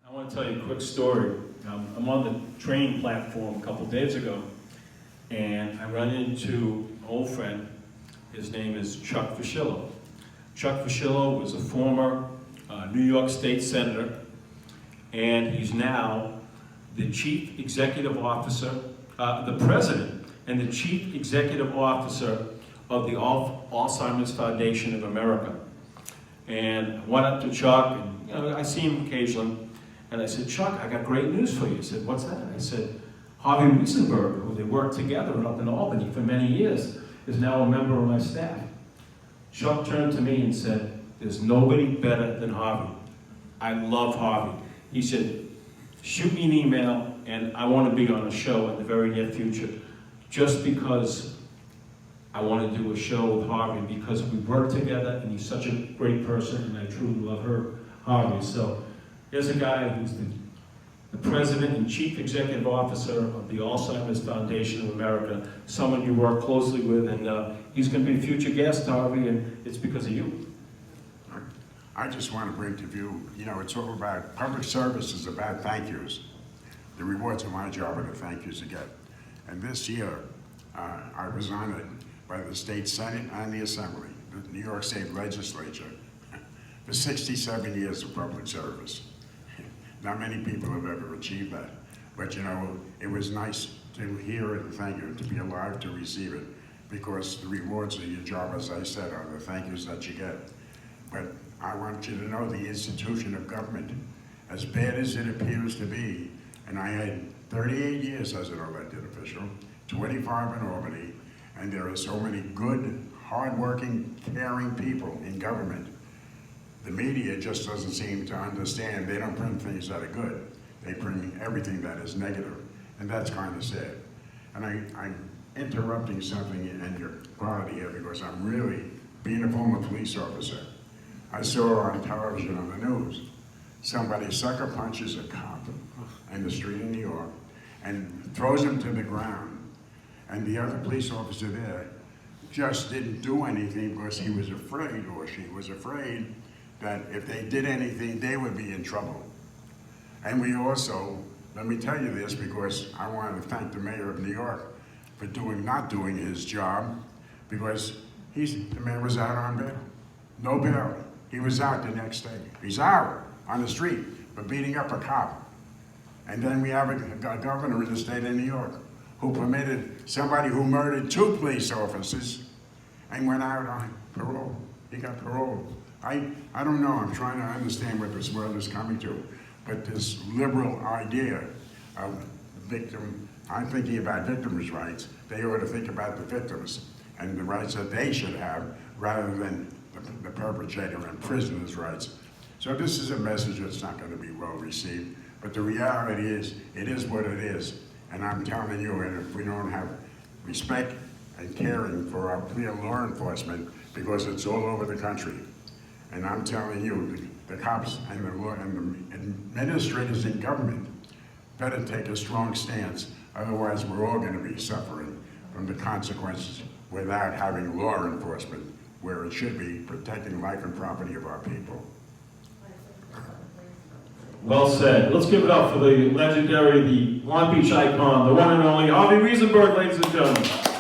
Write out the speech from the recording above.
I want to tell you a quick story. I'm on the train platform a couple days ago, and I run into an old friend. His name is Chuck Fuschillo. Chuck Fuschillo was a former New York State Senator, and he's now the Chief Executive Officer, the President and the Chief Executive Officer of the Alzheimer's Foundation of America. And I went up to Chuck, and I see him occasionally, and I said, Chuck, I got great news for you. He said, what's that? I said, Harvey Weisenberg, who they worked together up in Albany for many years, is now a member of my staff. Chuck turned to me and said, there's nobody better than Harvey. I love Harvey. He said, shoot me an email, and I want to be on a show in the very near future, just because I want to do a show with Harvey, because we work together, and he's such a great person, and I truly love Harvey. So here's a guy who's the President and Chief Executive Officer of the Alzheimer's Foundation of America, someone you work closely with, and he's going to be a future guest, Harvey, and it's because of you. I just want to bring to view, it's all about, public service is about thank yous. The rewards of my job are the thank yous you get. And this year, I was honored by the State Senate and the Assembly, the New York State Legislature, for 67 years of public service. Not many people have ever achieved that. But it was nice to hear it and thank you, to be alive to receive it, because the rewards of your job, as I said, are the thank yous that you get. But I want you to know the institution of government, as bad as it appears to be, and I had 38 years as an elected official, 25 in Albany, and there are so many good, hardworking, caring people in government. The media just doesn't seem to understand. They don't bring things that are good. They bring everything that is negative, and that's kind of sad. And I'm interrupting something in your quality here because I'm really, being a former police officer, I saw on television on the news, somebody sucker punches a cop in the street in New York and throws him to the ground. And the other police officer there just didn't do anything because he was afraid, or she was afraid, that if they did anything, they would be in trouble. And we also, let me tell you this because I want to thank the mayor of New York for not doing his job, because the mayor was out on bail. No bail. He was out the next day. He's out on the street for beating up a cop. And then we have a governor in the state of New York who permitted somebody who murdered 2 police officers and went out on parole. He got parole. I don't know, I'm trying to understand what this world is coming to, but this liberal idea of victim, I'm thinking about victims' rights. They ought to think about the victims and the rights that they should have rather than the perpetrator and prisoner's rights. So this is a message that's not going to be well received, but the reality is, it is what it is. And I'm telling you, and if we don't have respect and caring for our law enforcement, because it's all over the country, and I'm telling you, the cops and the law and the administrators in government better take a strong stance, otherwise we're all going to be suffering from the consequences without having law enforcement where it should be protecting life and property of our people. Well said. Let's give it up for the legendary, the Long Beach icon, the one and only Harvey Weisenberg, ladies and gentlemen.